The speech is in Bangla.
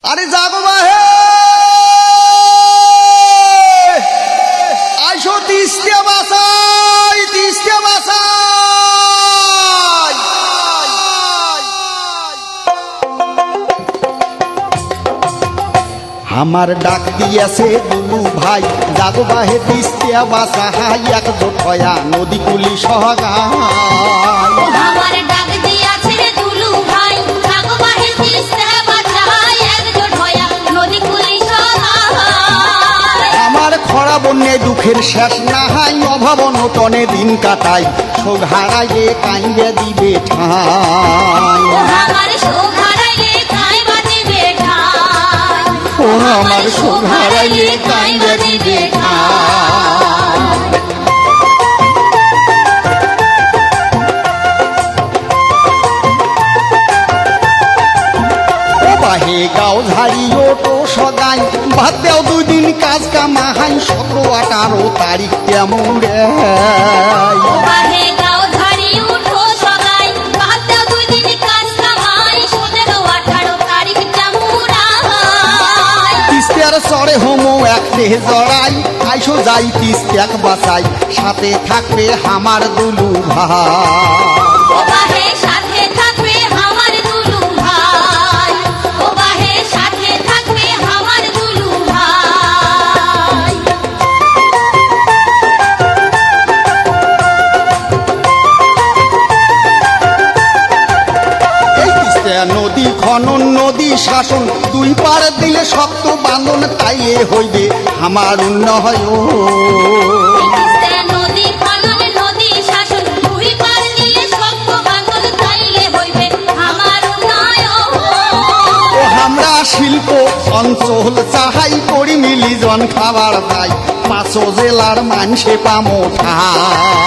আরে জাগো বাহে আইসো তিস্তে বাসাই তিস্তে বাসাই আমার ডাক দিয়েছে দুলু ভাই জাগো বাহে তিস্তে বাসাই একজোট হয়া নদী কুলি সহগায় আমার ডাক দিয়াছে দুলু ভাই জাগো বাহে তিস্তে বাসাই একজোট হয়া নদী কুলি সহায় আমার খরা বন্যে দুঃখের শেষ না হাই অভাব নটনে দিন কাটাই শোক হারাইয়ে কাইন্দে দিবে ঠাই আমার শোক হারাইলে কাই বাজিবে ঠাই ও আমার শোক হারাইয়ে কাইন্দে দিবে ঠাই ও বাহে গাও ঝাড়ি ওটো সগাই বাদ দেও দুই দিন কাজ কামাহাই 17-18 তারিখ কেমন রে বাহে গাও ঝাড়ি উঠো সগাই বাদ দাও দুই দিন কাজ কামাই 17-18 তারিখ জামুরাই তিস্তের চড়ে হোমো এক দেহ জড়াই আইসো যাই তিস্তেক বাসাই সাথে থাকবে আমার দুলু ভাই ও বাহে সাথে থাকবে আমার দুলু ভাই ও বাহে সাথে থাকবে আমার দুলু ভাই এই তিস্তে নদী খনন নদী শাসন দুই পার দিলে শক্ত বাঁধন তাইলে হইবে আমার উন্নয় তিস্তা নদী খনন নদী শাসন দুই পার দিলে শক্ত বাঁধন তাইলে হইবে আমার উন্নয়ন ও আমরা শিল্প অঞ্চল চাহাই করি মিলি জন খাবার পাই 5 জেলার মানসে পামো ঠাই